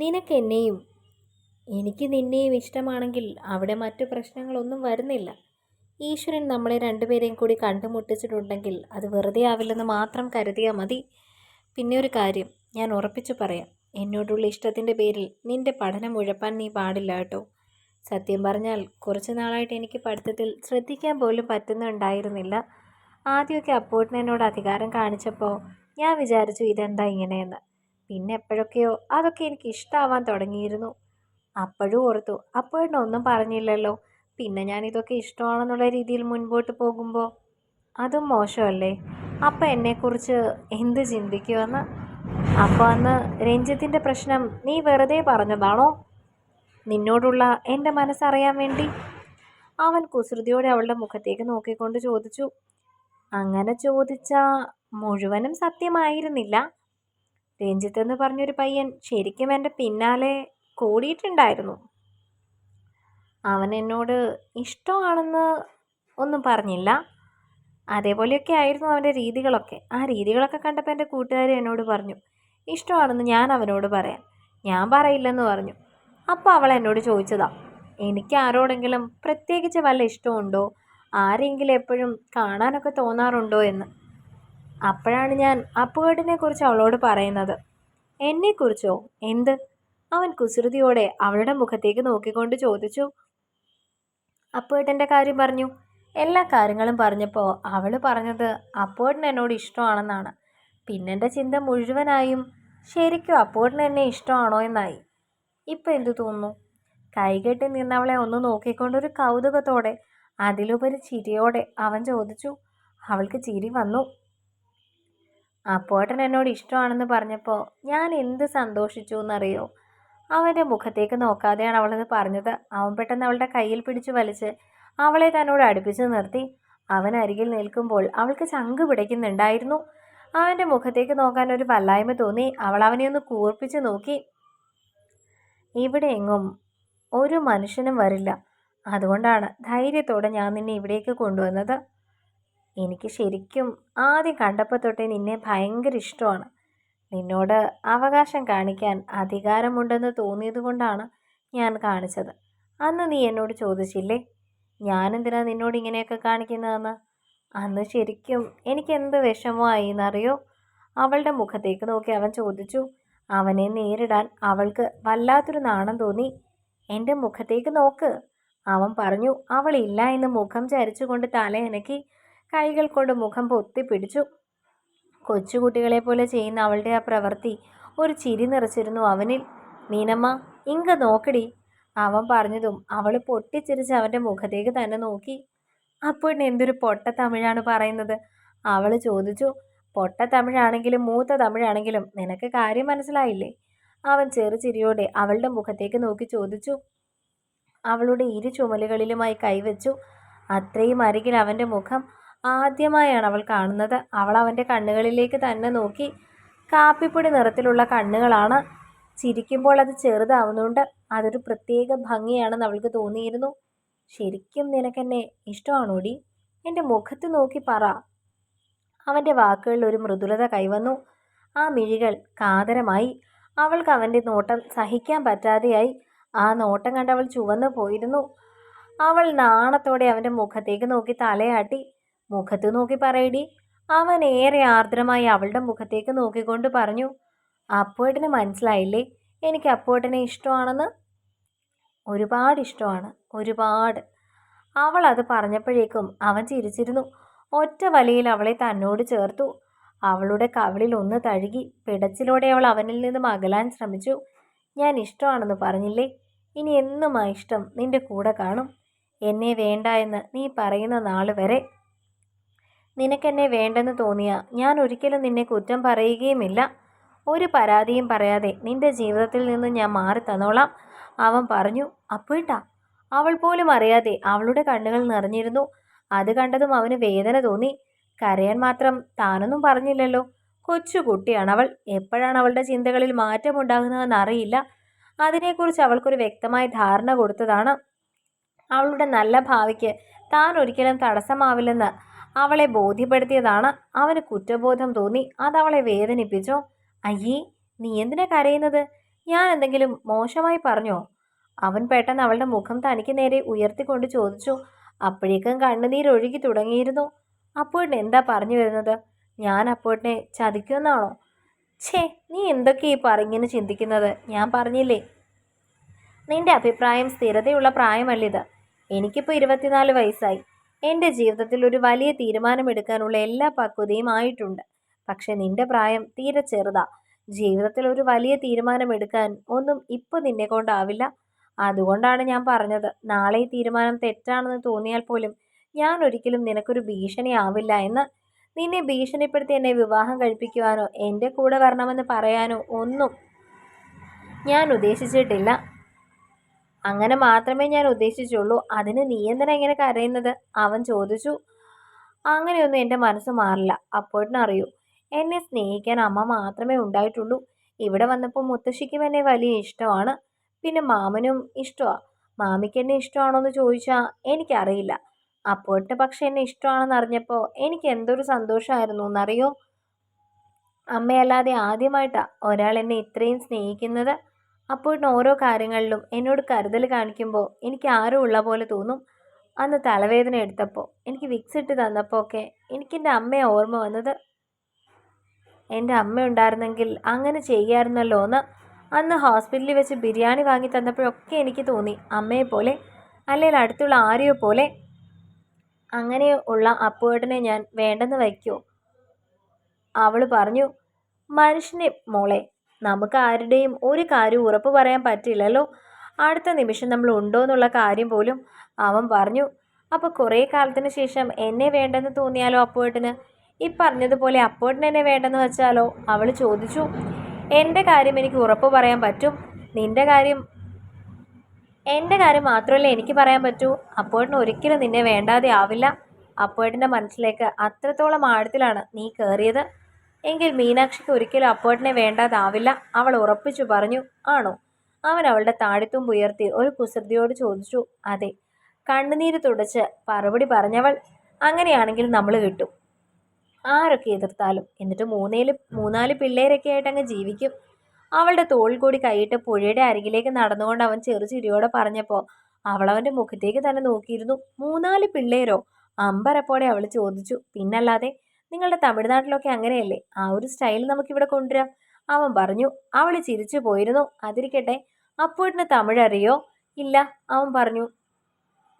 നിനക്കെന്നെയും എനിക്ക് നിന്നെയും ഇഷ്ടമാണെങ്കിൽ അവിടെ മറ്റു പ്രശ്നങ്ങളൊന്നും വരുന്നില്ല. ഈശ്വരൻ നമ്മളെ രണ്ടുപേരെയും കൂടി കണ്ടുമുട്ടിച്ചിട്ടുണ്ടെങ്കിൽ അത് വെറുതെ ആവില്ലെന്ന് മാത്രം കരുതിയാൽ മതി. പിന്നെ ഒരു കാര്യം ഞാൻ ഉറപ്പിച്ചു പറയാം, എന്നോടുള്ള ഇഷ്ടത്തിൻ്റെ പേരിൽ നിന്റെ പഠനം ഉഴപ്പാൻ നീ പാടില്ല കേട്ടോ. സത്യം പറഞ്ഞാൽ കുറച്ച് നാളായിട്ട് എനിക്ക് പഠിത്തത്തിൽ ശ്രദ്ധിക്കാൻ പോലും പറ്റുന്നുണ്ടായിരുന്നില്ല. ആദ്യമൊക്കെ അപ്പോട്ടിന് എന്നോട് അധികാരം കാണിച്ചപ്പോൾ ഞാൻ വിചാരിച്ചു ഇതെന്താ ഇങ്ങനെയെന്ന്. പിന്നെ എപ്പോഴൊക്കെയോ അതൊക്കെ എനിക്ക് ഇഷ്ടമാവാൻ തുടങ്ങിയിരുന്നു. അപ്പോഴും ഓർത്തു അപ്പോഴൊന്നും പറഞ്ഞില്ലല്ലോ, പിന്നെ ഞാൻ ഇതൊക്കെ ഇഷ്ടമാണെന്നുള്ള രീതിയിൽ മുൻപോട്ട് പോകുമ്പോൾ അതും മോശമല്ലേ. അപ്പം എന്നെക്കുറിച്ച് എന്ത് ചിന്തിക്കുമെന്ന്. അപ്പോൾ അന്ന് രഞ്ജിത്തിൻ്റെ പ്രശ്നം നീ വെറുതെ പറഞ്ഞതാണോ, നിന്നോടുള്ള എൻ്റെ മനസ്സറിയാൻ വേണ്ടി? അവൻ കുസൃതിയോടെ അവളുടെ മുഖത്തേക്ക് നോക്കിക്കൊണ്ട് ചോദിച്ചു. അങ്ങനെ ചോദിച്ചാൽ മുഴുവനും സത്യമായിരുന്നില്ല. രഞ്ജിത്ത് എന്ന് പറഞ്ഞൊരു പയ്യൻ ശരിക്കും എൻ്റെ പിന്നാലെ കൂടിയിട്ടുണ്ടായിരുന്നു. അവൻ എന്നോട് ഇഷ്ടമാണെന്ന് ഒന്നും പറഞ്ഞില്ല. അതേപോലെയൊക്കെ ആയിരുന്നു അവൻ്റെ രീതികളൊക്കെ. ആ രീതികളൊക്കെ കണ്ടപ്പോൾ എൻ്റെ കൂട്ടുകാർ എന്നോട് പറഞ്ഞു ഇഷ്ടമാണെന്ന് ഞാൻ അവനോട് പറയാൻ. ഞാൻ പറയില്ലെന്ന് പറഞ്ഞു. അപ്പോൾ അവൾ എന്നോട് ചോദിച്ചതാ, എനിക്ക് ആരോടെങ്കിലും പ്രത്യേകിച്ച് വല്ല ഇഷ്ടമുണ്ടോ, ആരെങ്കിലും എപ്പോഴും കാണാനൊക്കെ തോന്നാറുണ്ടോ എന്ന്. അപ്പോഴാണ് ഞാൻ അപ്പുവേട്ടനെ കുറിച്ച് അവളോട് പറയുന്നത്. എന്നെക്കുറിച്ചോ? എന്ത്? അവൻ കുസൃതിയോടെ അവളുടെ മുഖത്തേക്ക് നോക്കിക്കൊണ്ട് ചോദിച്ചു. അപ്പുവേട്ടൻ്റെ കാര്യം പറഞ്ഞു. എല്ലാ കാര്യങ്ങളും പറഞ്ഞപ്പോൾ അവൾ പറഞ്ഞത് അപ്പുവേട്ടൻ എന്നോട് ഇഷ്ടമാണെന്നാണ്. പിന്നെൻ്റെ ചിന്ത മുഴുവനായും ശരിക്കും അപ്പുവേട്ടൻ എന്നെ ഇഷ്ടമാണോ എന്നായി. ഇപ്പം എന്തു തോന്നുന്നു? കൈകെട്ടി നിന്നവളെ ഒന്ന് നോക്കിക്കൊണ്ടൊരു കൗതുകത്തോടെ അതിലുപരി ചിരിയോടെ അവൻ ചോദിച്ചു. അവൾക്ക് ചിരി വന്നു. അപ്പുവേട്ടൻ എന്നോട് ഇഷ്ടമാണെന്ന് പറഞ്ഞപ്പോൾ ഞാൻ എന്ത് സന്തോഷിച്ചു എന്നറിയോ. അവൻ്റെ മുഖത്തേക്ക് നോക്കാതെയാണ് അവളത് പറഞ്ഞത്. അവൻ പെട്ടെന്ന് അവളുടെ കയ്യിൽ പിടിച്ചു വലിച്ച് അവളെ തന്നോട് അടുപ്പിച്ച് നിർത്തി. അവൻ അരികിൽ നിൽക്കുമ്പോൾ അവൾക്ക് ചങ്ക് പിടിക്കുന്നുണ്ടായിരുന്നു. അവൻ്റെ മുഖത്തേക്ക് നോക്കാൻ ഒരു വല്ലായ്മ തോന്നി. അവൾ അവനെ ഒന്ന് കൂർപ്പിച്ച് നോക്കി. ഇവിടെ എങ്ങും ഒരു മനുഷ്യനും വരില്ല, അതുകൊണ്ടാണ് ധൈര്യത്തോടെ ഞാൻ നിന്നെ ഇവിടേക്ക് കൊണ്ടുവന്നത്. എനിക്ക് ശരിക്കും ആദ്യം കണ്ടപ്പോൾ തൊട്ടേ നിന്നെ ഭയങ്കര ഇഷ്ടമാണ്. നിന്നോട് അവകാശം കാണിക്കാൻ അധികാരമുണ്ടെന്ന് തോന്നിയത് കൊണ്ടാണ് ഞാൻ കാണിച്ചത്. അന്ന് നീ എന്നോട് ചോദിച്ചില്ലേ ഞാനെന്തിനാ നിന്നോട് ഇങ്ങനെയൊക്കെ കാണിക്കുന്നതെന്ന്. അന്ന് ശരിക്കും എനിക്ക് എന്ത് വിഷമമായി എന്നറിയോ. അവളുടെ മുഖത്തേക്ക് നോക്കി അവൻ ചോദിച്ചു. അവനെ നേരിടാൻ അവൾക്ക് വല്ലാത്തൊരു നാണം തോന്നി. എൻ്റെ മുഖത്തേക്ക് നോക്ക്, അവൻ പറഞ്ഞു. അവൾ ഇല്ല എന്ന് മുഖം ചരിച്ചുകൊണ്ട് തലയനക്കി കൈകൾ കൊണ്ട് മുഖം പൊത്തിപ്പിടിച്ചു. കൊച്ചുകുട്ടികളെ പോലെ ചെയ്യുന്ന അവളുടെ ആ പ്രവൃത്തി ഒരു ചിരി നിറച്ചിരുന്നു അവനിൽ. മീനമ്മ ഇങ്ക നോക്കടി, അവൻ പറഞ്ഞതും അവൾ പൊട്ടിച്ചിരിച്ച് അവൻ്റെ മുഖത്തേക്ക് തന്നെ നോക്കി. അപ്പോൾ എന്തൊരു പൊട്ട തമിഴാണ് പറയുന്നത്, അവൾ ചോദിച്ചു. പൊട്ട തമിഴാണെങ്കിലും മൂത്ത തമിഴാണെങ്കിലും നിനക്ക് കാര്യം മനസ്സിലായില്ലേ, അവൻ ചെറുചിരിയോടെ അവളുടെ മുഖത്തേക്ക് നോക്കി ചോദിച്ചു. അവളുടെ ഇരു ചുമലുകളിലുമായി കൈവച്ചു. അത്രയും അരികിൽ അവൻ്റെ മുഖം ആദ്യമായാണ് അവൾ കാണുന്നത്. അവൾ അവൻ്റെ കണ്ണുകളിലേക്ക് തന്നെ നോക്കി. കാപ്പിപ്പൊടി നിറത്തിലുള്ള കണ്ണുകളാണ്. ചിരിക്കുമ്പോൾ അത് ചെറുതാവുന്നുണ്ട്. അതൊരു പ്രത്യേക ഭംഗിയാണെന്ന് അവൾക്ക് തോന്നിയിരുന്നു. ശരിക്കും നിനക്കെന്നെ ഇഷ്ടമാണോടി? എൻ്റെ മുഖത്ത് നോക്കി പറ. അവൻ്റെ വാക്കുകളിൽ ഒരു മൃദുലത കൈവന്നു. ആ മിഴികൾ കാതരമായി. അവൾക്ക് അവൻ്റെ നോട്ടം സഹിക്കാൻ പറ്റാതെയായി. ആ നോട്ടം കണ്ടവൾ ചുവന്നു പോയിരുന്നു. അവൾ നാണത്തോടെ അവൻ്റെ മുഖത്തേക്ക് നോക്കി തലയാട്ടി. മുഖത്ത് നോക്കി പറയടി. അവൻ ഏറെ ആർദ്രമായി അവളുടെ മുഖത്തേക്ക് നോക്കിക്കൊണ്ട് പറഞ്ഞു. അപ്പുവേട്ടന് മനസ്സിലായില്ലേ എനിക്ക് അപ്പുവേട്ടനെ ഇഷ്ടമാണെന്ന്? ഒരുപാട് ഇഷ്ടമാണ്, ഒരുപാട്. അവൾ അത് പറഞ്ഞപ്പോഴേക്കും അവൻ ചിരിച്ചിരുന്നു. ഒറ്റ വലിയിൽ അവളെ തന്നോട് ചേർത്തു. അവളുടെ കവിളിൽ ഒന്ന് തഴുകി. പിടച്ചിലോടെ അവൾ അവനിൽ നിന്നും അകലാൻ ശ്രമിച്ചു. ഞാൻ ഇഷ്ടമാണെന്ന് പറഞ്ഞില്ലേ, ഇനി എന്നും ആ ഇഷ്ടം നിന്റെ കൂടെ കാണും. എന്നെ വേണ്ട എന്ന് നീ പറയുന്ന നാൾ വരെ. നിനക്കെന്നെ വേണ്ടെന്ന് തോന്നിയാൽ ഞാൻ ഒരിക്കലും നിന്നെ കുറ്റം പറയുകയുമില്ല. ഒരു പരാതിയും പറയാതെ നിന്റെ ജീവിതത്തിൽ നിന്ന് ഞാൻ മാറി തന്നോളാം, അവൻ പറഞ്ഞു. അപ്പോഴാ അവൾ പോലും അറിയാതെ അവളുടെ കണ്ണുകൾ നിറഞ്ഞിരുന്നു. അത് കണ്ടതും അവന് വേദന തോന്നി. കരയാൻ മാത്രം താനൊന്നും പറഞ്ഞില്ലല്ലോ. കൊച്ചുകുട്ടിയാണവൾ. എപ്പോഴാണ് അവളുടെ ചിന്തകളിൽ മാറ്റമുണ്ടാകുന്നതെന്ന് അറിയില്ല. അതിനെക്കുറിച്ച് അവൾക്കൊരു വ്യക്തമായ ധാരണ കൊടുത്തതാണ്. അവളുടെ നല്ല ഭാവിക്ക് താൻ ഒരിക്കലും തടസ്സമാവില്ലെന്ന് അവളെ ബോധ്യപ്പെടുത്തിയതാണ്. അവന് കുറ്റബോധം തോന്നി. അതവളെ വേദനിപ്പിച്ചോ? അയ്യേ, നീ എന്തിനാ കരയുന്നത്? ഞാൻ എന്തെങ്കിലും മോശമായി പറഞ്ഞോ? അവൻ പെട്ടെന്ന് അവളുടെ മുഖം തനിക്ക് നേരെ ഉയർത്തിക്കൊണ്ട് ചോദിച്ചു. അപ്പോഴേക്കും കണ്ണുനീരൊഴുകി തുടങ്ങിയിരുന്നു. അപ്പോഴിന് എന്താ പറഞ്ഞു വരുന്നത്? ഞാൻ അപ്പോഴിനെ ചതിക്കുമെന്നാണോ? ഛേ, നീ എന്തൊക്കെയാ ഇങ്ങനെ ചിന്തിക്കുന്നത്? ഞാൻ പറഞ്ഞില്ലേ, നിന്റെ അഭിപ്രായം സ്ഥിരതയുള്ള പ്രായമല്ലിത്. എനിക്കിപ്പോൾ 24 വയസ്സായി. എൻ്റെ ജീവിതത്തിൽ ഒരു വലിയ തീരുമാനമെടുക്കാനുള്ള എല്ലാ പക്വതയും ആയിട്ടുണ്ട്. പക്ഷെ നിന്റെ പ്രായം തീരെ ചെറുതാ. ജീവിതത്തിൽ ഒരു വലിയ തീരുമാനമെടുക്കാൻ ഒന്നും ഇപ്പോൾ നിന്നെ കൊണ്ടാവില്ല. അതുകൊണ്ടാണ് ഞാൻ പറഞ്ഞത്, നാളെ ഈ തീരുമാനം തെറ്റാണെന്ന് തോന്നിയാൽ പോലും ഞാൻ ഒരിക്കലും നിനക്കൊരു ഭീഷണിയാവില്ല എന്ന്. നിന്നെ ഭീഷണിപ്പെടുത്തി എന്നെ വിവാഹം കഴിപ്പിക്കുവാനോ എൻ്റെ കൂടെ വരണമെന്ന് പറയാനോ ഒന്നും ഞാൻ ഉദ്ദേശിച്ചിട്ടില്ല. അങ്ങനെ മാത്രമേ ഞാൻ ഉദ്ദേശിച്ചുള്ളൂ. അതിന് നീ എന്തിനാ ഇങ്ങനെ കരയുന്നത്? അവൻ ചോദിച്ചു. അങ്ങനെയൊന്നും എൻ്റെ മനസ്സ് മാറില്ല. അപ്പോഴറിയൂ, എന്നെ സ്നേഹിക്കാൻ അമ്മ മാത്രമേ ഉണ്ടായിട്ടുള്ളൂ. ഇവിടെ വന്നപ്പോൾ മുത്തശ്ശിക്കും എന്നെ വലിയ ഇഷ്ടമാണ്. പിന്നെ മാമനും ഇഷ്ടമാ. മാമിക്ക് എന്നെ ഇഷ്ടമാണോ എന്ന് ചോദിച്ചാൽ എനിക്കറിയില്ല. അപ്പോഴിന് പക്ഷെ എന്നെ ഇഷ്ടമാണെന്ന് അറിഞ്ഞപ്പോൾ എനിക്ക് എന്തൊരു സന്തോഷമായിരുന്നു എന്നറിയോ? അമ്മയല്ലാതെ ആദ്യമായിട്ടാ ഒരാൾ എന്നെ ഇത്രയും സ്നേഹിക്കുന്നത്. അപ്പോഴിന് ഓരോ കാര്യങ്ങളിലും എന്നോട് കരുതൽ കാണിക്കുമ്പോൾ എനിക്ക് ആരും ഉള്ള പോലെ തോന്നും. അന്ന് തലവേദന എടുത്തപ്പോൾ, എനിക്ക് വിക്സ് ഇട്ട് തന്നപ്പോൾ ഒക്കെ എനിക്കെൻ്റെ അമ്മയെ ഓർമ്മ വന്നത്. എൻ്റെ അമ്മ ഉണ്ടായിരുന്നെങ്കിൽ അങ്ങനെ ചെയ്യാമായിരുന്നല്ലോ എന്ന്. അന്ന് ഹോസ്പിറ്റലിൽ വെച്ച് ബിരിയാണി വാങ്ങി തന്നപ്പോഴൊക്കെ എനിക്ക് തോന്നി അമ്മയെപ്പോലെ, അല്ലെങ്കിൽ അടുത്തുള്ള ആരെയോ പോലെ. അങ്ങനെ ഉള്ള അപ്പുവേട്ടനെ ഞാൻ വേണ്ടെന്ന് വയ്ക്കുമോ? അവൾ പറഞ്ഞു. മനുഷ്യനെ മോളെ, നമുക്ക് ആരുടെയും ഒരു കാര്യവും ഉറപ്പ് പറയാൻ പറ്റില്ലല്ലോ. അടുത്ത നിമിഷം നമ്മൾ ഉണ്ടോ എന്നുള്ള കാര്യം പോലും. അവൻ പറഞ്ഞു. അപ്പോൾ കുറേ കാലത്തിന് ശേഷം എന്നെ വേണ്ടെന്ന് തോന്നിയാലോ അപ്പുവേട്ടന്? ഈ പറഞ്ഞതുപോലെ അപ്പുവേട്ടൻ എന്നെ വേണ്ടെന്ന് വെച്ചാലോ? അവൾ ചോദിച്ചു. എൻ്റെ കാര്യം എനിക്ക് ഉറപ്പ് പറയാൻ പറ്റും. നിൻ്റെ കാര്യം എൻ്റെ കാര്യം മാത്രമല്ലേ എനിക്ക് പറയാൻ പറ്റൂ. അപ്പുവേട്ടന് ഒരിക്കലും നിന്നെ വേണ്ടാതെ ആവില്ല. അപ്പുവേട്ടൻ്റെ മനസ്സിലേക്ക് അത്രത്തോളം ആഴത്തിലാണ് നീ കയറിയത്. എങ്കിൽ മീനാക്ഷിക്ക് ഒരിക്കലും അപ്പുവേട്ടനെ വേണ്ടാതാവില്ല, അവൾ ഉറപ്പിച്ചു പറഞ്ഞു. ആണോ? അവൻ അവളുടെ താടിത്തുമ്പ് ഉയർത്തി ഒരു കുസൃതിയോട് ചോദിച്ചു. അതെ. കണ്ണുനീര് തുടച്ച് മറുപടി പറഞ്ഞവൾ. അങ്ങനെയാണെങ്കിൽ നമ്മൾ കിട്ടും, ആരൊക്കെ എതിർത്താലും. എന്നിട്ട് മൂന്നാല് പിള്ളേരൊക്കെ ആയിട്ട് അങ്ങ് ജീവിക്കും. അവളുടെ തോളിൽ കൂടി കൈയിട്ട് പുഴയുടെ അരികിലേക്ക് നടന്നുകൊണ്ട് അവൻ ചെറുചിരിയോടെ പറഞ്ഞപ്പോൾ അവളവൻ്റെ മുഖത്തേക്ക് തന്നെ നോക്കിയിരുന്നു. 3-4 പിള്ളേരോ? അമ്പരപ്പോടെ അവൾ ചോദിച്ചു. പിന്നല്ലാതെ, നിങ്ങളുടെ തമിഴ്നാട്ടിലൊക്കെ അങ്ങനെയല്ലേ? ആ ഒരു സ്റ്റൈൽ നമുക്കിവിടെ കൊണ്ടുവരാം, അവൻ പറഞ്ഞു. അവൾ ചിരിച്ചു പോയിരുന്നു. അതിരിക്കട്ടെ, അപ്പോഴിന് തമിഴ് അറിയോ? ഇല്ല, അവൻ പറഞ്ഞു.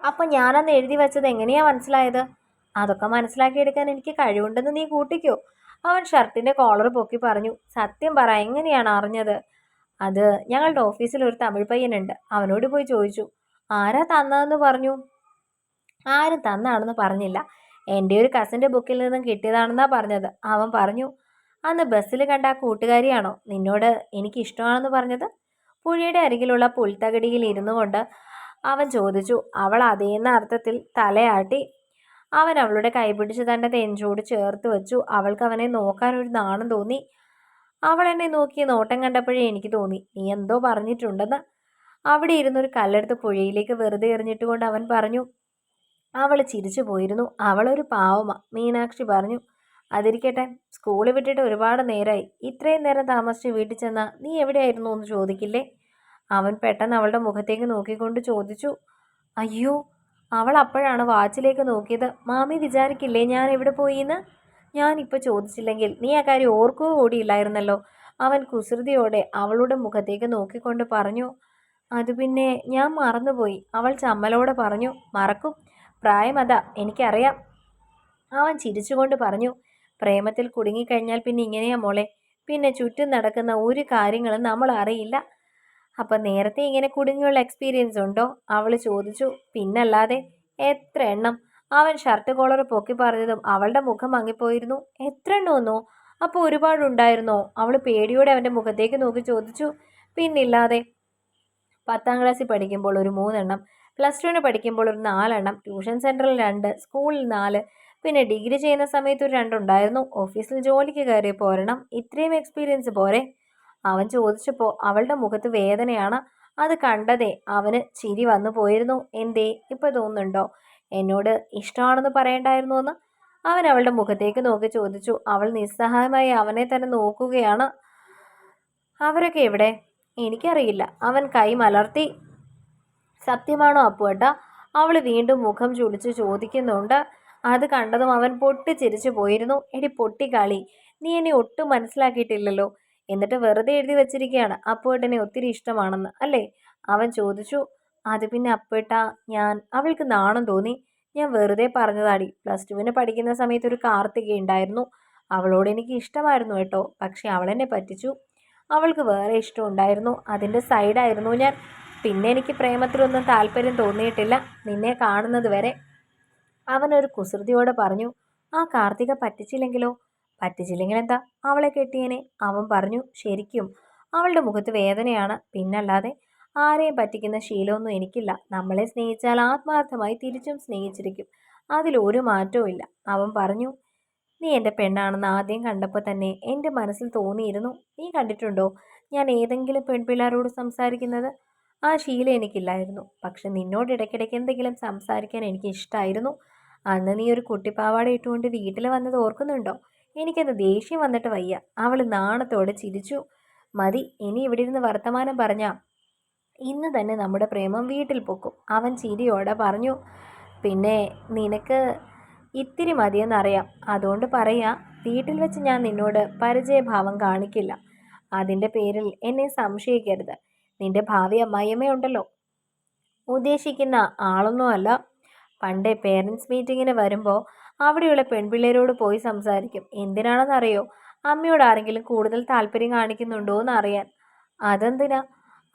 അപ്പം ഞാനന്ന് എഴുതി വെച്ചത് എങ്ങനെയാ മനസ്സിലായത്? അതൊക്കെ മനസ്സിലാക്കിയെടുക്കാൻ എനിക്ക് കഴിവുണ്ടെന്ന് നീ കൂട്ടിക്കോ. അവൻ ഷർട്ടിൻ്റെ കോളർ പൊക്കി പറഞ്ഞു. സത്യം പറ, എങ്ങനെയാണ് അറിഞ്ഞത്? അത് ഞങ്ങളുടെ ഓഫീസിൽ ഒരു തമിഴ് പയ്യനുണ്ട്, അവനോട് പോയി ചോദിച്ചു. ആരാ തന്നതെന്ന് പറഞ്ഞു? ആരും തന്നാണെന്ന് പറഞ്ഞില്ല. എൻ്റെ ഒരു കസിൻ്റെ ബുക്കിൽ നിന്നും കിട്ടിയതാണെന്നാ പറഞ്ഞത്, അവൻ പറഞ്ഞു. അന്ന് ബസ്സിൽ കണ്ട ആ കൂട്ടുകാരിയാണോ നിന്നോട് എനിക്ക് ഇഷ്ടമാണെന്ന് പറഞ്ഞത്? പുഴയുടെ അരികിലുള്ള പുൽത്തകടിയിൽ ഇരുന്നു കൊണ്ട് അവൻ ചോദിച്ചു. അവൾ അതേന്ന അർത്ഥത്തിൽ തലയാട്ടി. അവൻ അവളുടെ കൈപിടിച്ച് തൻ്റെ നെഞ്ചോട് ചേർത്ത് വെച്ചു. അവൾക്ക് അവനെ നോക്കാൻ ഒരു നാണം തോന്നി. അവൾ എന്നെ നോക്കിയ നോട്ടം കണ്ടപ്പോഴേ എനിക്ക് തോന്നി നീ എന്തോ പറഞ്ഞിട്ടുണ്ടെന്ന്. അവിടെ ഇരുന്നൊരു കല്ലെടുത്ത് പുഴയിലേക്ക് വെറുതെ എറിഞ്ഞിട്ട് കൊണ്ട് അവൻ പറഞ്ഞു. അവൾ ചിരിച്ചു പോയിരുന്നു. അവളൊരു പാവമാ, മീനാക്ഷി പറഞ്ഞു. അതിരിക്കട്ടെ, സ്കൂൾ വിട്ടിട്ട് ഒരുപാട് നേരമായി. ഇത്രയും നേരം താമസിച്ച് വീട്ടിൽ ചെന്നാൽ നീ എവിടെയായിരുന്നു എന്ന് ചോദിക്കില്ലേ? അവൻ പെട്ടെന്ന് അവളുടെ മുഖത്തേക്ക് നോക്കിക്കൊണ്ട് ചോദിച്ചു. അയ്യോ, അവൾ അപ്പോഴാണ് വാച്ചിലേക്ക് നോക്കിയത്. മാമി വിചാരിക്കില്ലേ ഞാൻ എവിടെ പോയിന്ന്? ഞാനിപ്പോൾ ചോദിച്ചില്ലെങ്കിൽ നീ ആ കാര്യം ഓർക്കുക കൂടിയില്ലായിരുന്നല്ലോ. അവൻ കുസൃതിയോടെ അവളുടെ മുഖത്തേക്ക് നോക്കിക്കൊണ്ട് പറഞ്ഞു. അത് പിന്നെ ഞാൻ മറന്നുപോയി, അവൾ ചമ്മലോടെ പറഞ്ഞു. മറക്കും, പ്രായം അതാ, എനിക്കറിയാം, അവൻ ചിരിച്ചുകൊണ്ട് പറഞ്ഞു. പ്രേമത്തിൽ കുടുങ്ങിക്കഴിഞ്ഞാൽ പിന്നെ ഇങ്ങനെയാ മോളെ. പിന്നെ ചുറ്റും നടക്കുന്ന ഒരു കാര്യങ്ങളും നമ്മൾ അറിയില്ല. അപ്പം നേരത്തെ ഇങ്ങനെ കുടുങ്ങിയുള്ള എക്സ്പീരിയൻസ് ഉണ്ടോ? അവൾ ചോദിച്ചു. പിന്നല്ലാതെ, എത്ര എണ്ണം. അവൻ ഷർട്ട് കോളർ പൊക്കി പറഞ്ഞതും അവളുടെ മുഖം മങ്ങിപ്പോയിരുന്നു. എത്ര എണ്ണമെന്നോ? അപ്പോൾ ഒരുപാടുണ്ടായിരുന്നോ? അവൾ പേടിയോടെ അവൻ്റെ മുഖത്തേക്ക് നോക്കി ചോദിച്ചു. പിന്നില്ലാതെ, 10ാം ക്ലാസ്സിൽ പഠിക്കുമ്പോൾ ഒരു 3 എണ്ണം, +2-ന് പഠിക്കുമ്പോൾ ഒരു 4 എണ്ണം, ട്യൂഷൻ സെൻറ്ററിൽ 2, സ്കൂളിൽ 4, പിന്നെ ഡിഗ്രി ചെയ്യുന്ന സമയത്ത് ഒരു 2 ഉണ്ടായിരുന്നു, ഓഫീസിൽ ജോലിക്ക് കയറിയപ്പോൾ ഒരെണ്ണം. ഇത്രയും എക്സ്പീരിയൻസ് പോരെ? അവൻ ചോദിച്ചപ്പോൾ അവളുടെ മുഖത്ത് വേദനയാണ്. അത് കണ്ടതേ അവന് ചിരി വന്നു പോയിരുന്നു. എന്തേ, ഇപ്പോൾ തോന്നുന്നുണ്ടോ എന്നോട് ഇഷ്ടമാണെന്ന് പറയണ്ടായിരുന്നു എന്ന്? അവൻ അവളുടെ മുഖത്തേക്ക് നോക്കി ചോദിച്ചു. അവൾ നിസ്സഹായമായി അവനെ തന്നെ നോക്കുകയാണ്. അവരൊക്കെ എവിടെ? എനിക്കറിയില്ല. അവൻ കൈ മലർത്തി. സത്യമാണോ അപ്പുവേട്ടാ? അവൾ വീണ്ടും മുഖം ചുളിച്ച് ചോദിക്കുന്നുണ്ട്. അത് കണ്ടതും അവൻ പൊട്ടിച്ചിരിച്ചു പോയിരുന്നു. എടി പൊട്ടിക്കാളി, നീ എന്നെ ഒട്ടും മനസ്സിലാക്കിയിട്ടില്ലല്ലോ. എന്നിട്ട് വെറുതെ എഴുതി വെച്ചിരിക്കുകയാണ് അപ്പുവേട്ടനെ ഒത്തിരി ഇഷ്ടമാണെന്ന് അല്ലേ? അവൻ ചോദിച്ചു. അത് പിന്നെ അപ്പുവേട്ടാ, അവൾക്ക് നാണം തോന്നി. ഞാൻ വെറുതെ പറഞ്ഞതാടി. +2 പഠിക്കുന്ന സമയത്ത് ഒരു കാർത്തിക ഉണ്ടായിരുന്നു. അവളോട് എനിക്ക് ഇഷ്ടമായിരുന്നു കേട്ടോ. പക്ഷെ അവളെന്നെ പറ്റിച്ചു. അവൾക്ക് വേറെ ഇഷ്ടമുണ്ടായിരുന്നു. അതിൻ്റെ സൈഡായിരുന്നു ഞാൻ. പിന്നെ എനിക്ക് പ്രേമത്തിലൊന്നും താല്പര്യം തോന്നിയിട്ടില്ല, നിന്നെ കാണുന്നത് വരെ. അവനൊരു കുസൃതിയോടെ പറഞ്ഞു. ആ കാർത്തിക പറ്റിച്ചില്ലെങ്കിലോ? പറ്റിച്ചില്ലെങ്കിൽ എന്താ, അവളെ കെട്ടിയേനെ. അവൻ പറഞ്ഞു. ശരിക്കും അവളുടെ മുഖത്ത് വേദനയാണ്. പിന്നല്ലാതെ. ആരെയും പറ്റിക്കുന്ന ശീലമൊന്നും എനിക്കില്ല. നമ്മളെ സ്നേഹിച്ചാൽ ആത്മാർത്ഥമായി തിരിച്ചും സ്നേഹിച്ചിരിക്കും. അതിലൊരു മാറ്റവും ഇല്ല. അവൻ പറഞ്ഞു. നീ എൻ്റെ പെണ്ണാണെന്ന് ആദ്യം കണ്ടപ്പോൾ തന്നെ എൻ്റെ മനസ്സിൽ തോന്നിയിരുന്നു. നീ കണ്ടിട്ടുണ്ടോ ഞാൻ ഏതെങ്കിലും പെൺപിള്ളേരോട് സംസാരിക്കുന്നത്? ആ ശീലം എനിക്കില്ലായിരുന്നു. പക്ഷെ നിന്നോട് ഇടയ്ക്കിടയ്ക്ക് എന്തെങ്കിലും സംസാരിക്കാൻ എനിക്ക് ഇഷ്ടമായിരുന്നു. അന്ന് നീ ഒരു കുട്ടിപ്പാവാട ഇട്ടുകൊണ്ട് വീട്ടിൽ വന്നത് ഓർക്കുന്നുണ്ടോ? എനിക്കത് ദേഷ്യം വന്നിട്ട് വയ്യ. അവൾ നാണത്തോടെ ചിരിച്ചു. മതി, ഇനി ഇവിടെ ഇരുന്ന് വർത്തമാനം പറഞ്ഞാ ഇന്ന് തന്നെ നമ്മുടെ പ്രേമം വീട്ടിൽ പൊക്കും. അവൻ ചിരിയോടെ പറഞ്ഞു. പിന്നെ നിനക്ക് ഇത്തിരി മതിയെന്നറിയാം. അതുകൊണ്ട് പറയാ, വീട്ടിൽ വെച്ച് ഞാൻ നിന്നോട് പരിചയഭാവം കാണിക്കില്ല. അതിൻ്റെ പേരിൽ എന്നെ സംശയിക്കരുത്. നിന്റെ ഭാവി അമ്മായിയമ്മയുണ്ടല്ലോ, ഉദ്ദേശിക്കുന്ന ആളൊന്നുമല്ല. പണ്ടേ പേരൻസ് മീറ്റിങ്ങിന് വരുമ്പോൾ അവിടെയുള്ള പെൺപിള്ളേരോട് പോയി സംസാരിക്കും. എന്തിനാണെന്നറിയോ? അമ്മയോട് ആരെങ്കിലും കൂടുതൽ താല്പര്യം കാണിക്കുന്നുണ്ടോ എന്ന് അറിയാൻ. അതെന്തിനാ?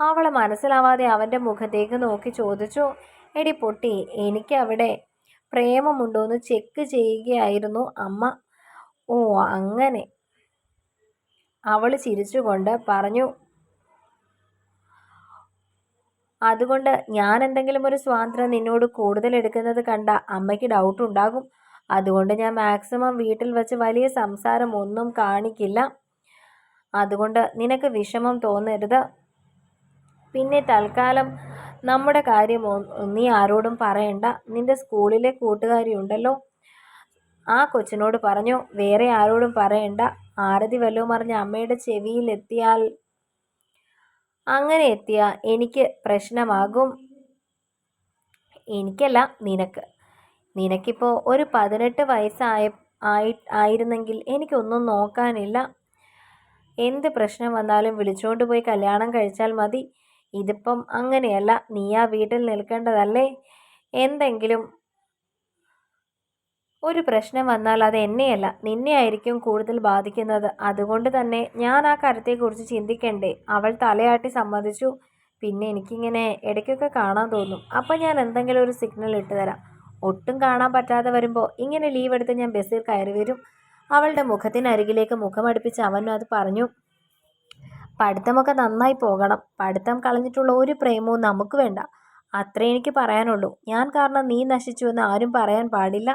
അവളെ മനസ്സിലാവാതെ അവൻ്റെ മുഖത്തേക്ക് നോക്കി ചോദിച്ചു. എടി പൊട്ടി, എനിക്ക് അവിടെ പ്രേമമുണ്ടോയെന്ന് ചെക്ക് ചെയ്യുകയായിരുന്നു അമ്മ. ഓ അങ്ങനെ, അവൾ ചിരിച്ചുകൊണ്ട് പറഞ്ഞു. അതുകൊണ്ട് ഞാൻ എന്തെങ്കിലും ഒരു സ്വാതന്ത്ര്യം നിന്നോട് കൂടുതൽ എടുക്കുന്നത് കണ്ട അമ്മയ്ക്ക് ഡൗട്ട് ഉണ്ടാകും. അതുകൊണ്ട് ഞാൻ മാക്സിമം വീട്ടിൽ വെച്ച് വലിയ സംസാരം ഒന്നും കാണിക്കില്ല. അതുകൊണ്ട് നിനക്ക് വിഷമം തോന്നരുത്. പിന്നെ തൽക്കാലം നമ്മുടെ കാര്യം നീ ആരോടും പറയണ്ട. നിന്റെ സ്കൂളിലെ കൂട്ടുകാരി ഉണ്ടല്ലോ, ആ കൊച്ചിനോട് പറഞ്ഞു. വേറെ ആരോടും പറയണ്ട. ആരതി വല്ലതും അറിഞ്ഞ അമ്മയുടെ ചെവിയിൽ എത്തിയാൽ, അങ്ങനെ എത്തിയാൽ എനിക്ക് പ്രശ്നമാകും. എനിക്കല്ല, നിനക്ക്. നിനക്കിപ്പോൾ ഒരു 18 ആയിരുന്നെങ്കിൽ എനിക്കൊന്നും നോക്കാനില്ല. എന്ത് പ്രശ്നം വന്നാലും വിളിച്ചുകൊണ്ട് പോയി കല്യാണം കഴിച്ചാൽ മതി. ഇതിപ്പം അങ്ങനെയല്ല. നീ ആ വീട്ടിൽ നിൽക്കേണ്ടതല്ലേ? എന്തെങ്കിലും ഒരു പ്രശ്നം വന്നാൽ അത് എന്നെയല്ല, നിന്നെ ആയിരിക്കും കൂടുതൽ ബാധിക്കുന്നത്. അതുകൊണ്ട് തന്നെ ഞാൻ ആ കാര്യത്തെക്കുറിച്ച് ചിന്തിക്കണ്ടേ? അവൾ തലയാട്ടി സമ്മതിച്ചു. പിന്നെ എനിക്കിങ്ങനെ ഇടയ്ക്കൊക്കെ കാണാൻ തോന്നും. അപ്പം ഞാൻ എന്തെങ്കിലും ഒരു സിഗ്നൽ ഇട്ട് തരാം. ഒട്ടും കാണാൻ പറ്റാതെ വരുമ്പോൾ ഇങ്ങനെ ലീവ് എടുത്ത് ഞാൻ ബസ്സിൽ കയറി വരും. അവളുടെ മുഖത്തിനരികിലേക്ക് മുഖമടുപ്പിച്ച് അവനും അത് പറഞ്ഞു. പഠിത്തമൊക്കെ നന്നായി പോകണം. പഠിത്തം കളഞ്ഞിട്ടുള്ള ഒരു പ്രേമവും നമുക്ക് വേണ്ട. അത്രേ എനിക്ക് പറയാനുള്ളൂ. ഞാൻ കാരണം നീ നശിച്ചു എന്ന് ആരും പറയാൻ പാടില്ല.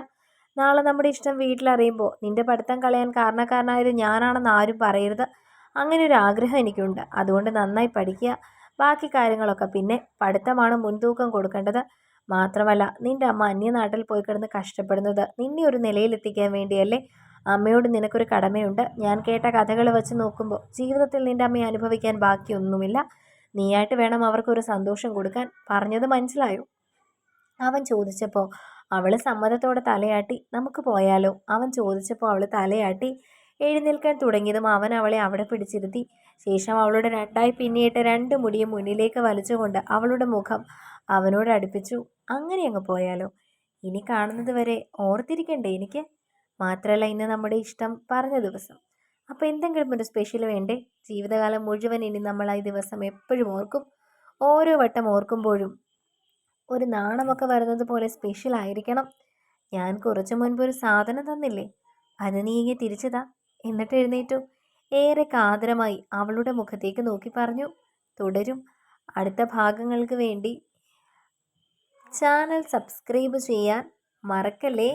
നാളെ നമ്മുടെ ഇഷ്ടം വീട്ടിലറിയുമ്പോൾ നിന്റെ പഠിത്തം കളയാൻ കാരണക്കാരനായത് ഞാനാണെന്ന് ആരും പറയരുത്. അങ്ങനെ ഒരു ആഗ്രഹം എനിക്കുണ്ട്. അതുകൊണ്ട് നന്നായി പഠിക്കുക. ബാക്കി കാര്യങ്ങളൊക്കെ പിന്നെ. പഠിത്തമാണ് മുൻതൂക്കം കൊടുക്കേണ്ടത്. മാത്രമല്ല, നിന്റെ അമ്മ അന്യനാട്ടിൽ പോയി കിടന്ന് കഷ്ടപ്പെടുന്നത് നിന്നെ ഒരു നിലയിലെത്തിക്കാൻ വേണ്ടിയല്ലേ? അമ്മയോട് നിനക്കൊരു കടമയുണ്ട്. ഞാൻ കേട്ട കഥകൾ വെച്ച് നോക്കുമ്പോൾ ജീവിതത്തിൽ നിന്റെ അമ്മയെ അനുഭവിക്കാൻ ബാക്കിയൊന്നുമില്ല. നീയായിട്ട് വേണം അവർക്കൊരു സന്തോഷം കൊടുക്കാൻ. പറഞ്ഞത് മനസ്സിലായോ? അവൻ ചോദിച്ചപ്പോൾ അവൾ സമ്മതത്തോടെ തലയാട്ടി. നമുക്ക് പോയാലോ? അവൻ ചോദിച്ചപ്പോൾ അവൾ തലയാട്ടി. എഴുന്നേൽക്കാൻ തുടങ്ങിയതും അവൻ അവളെ അവിടെ പിടിച്ചിരുത്തി. ശേഷം അവളുടെ രണ്ടായി പിന്നിയിട്ട് 2 മുടിയും മുന്നിലേക്ക് വലിച്ചുകൊണ്ട് അവളുടെ മുഖം അവനോട് അടുപ്പിച്ചു. അങ്ങനെ അങ്ങ് പോയാലോ? ഇനി കാണുന്നത് വരെ ഓർത്തിരിക്കണ്ടേ എനിക്ക്? മാത്രമല്ല, ഇന്ന് നമ്മുടെ ഇഷ്ടം പറഞ്ഞ ദിവസം. അപ്പോൾ എന്തെങ്കിലും ഒരു സ്പെഷ്യൽ വേണ്ടേ? ജീവിതകാലം മുഴുവൻ ഇനി നമ്മൾ ഈ ദിവസം എപ്പോഴും ഓർക്കും. ഓരോ വട്ടം ഓർക്കുമ്പോഴും ഒരു നാണമൊക്കെ വരുന്നത് പോലെ സ്പെഷ്യൽ ആയിരിക്കണം. ഞാൻ കുറച്ചു മുൻപ് ഒരു സാധനം തന്നില്ലേ, അത് നീ ഇങ്ങനെ തിരിച്ചതാ. എന്നിട്ട് എഴുന്നേറ്റു. ഏറെ കാതരമായി അവളുടെ മുഖത്തേക്ക് നോക്കി പറഞ്ഞു. തുടരും. അടുത്ത ഭാഗങ്ങൾക്ക് വേണ്ടി ചാനൽ സബ്സ്ക്രൈബ് ചെയ്യാൻ മറക്കല്ലേ.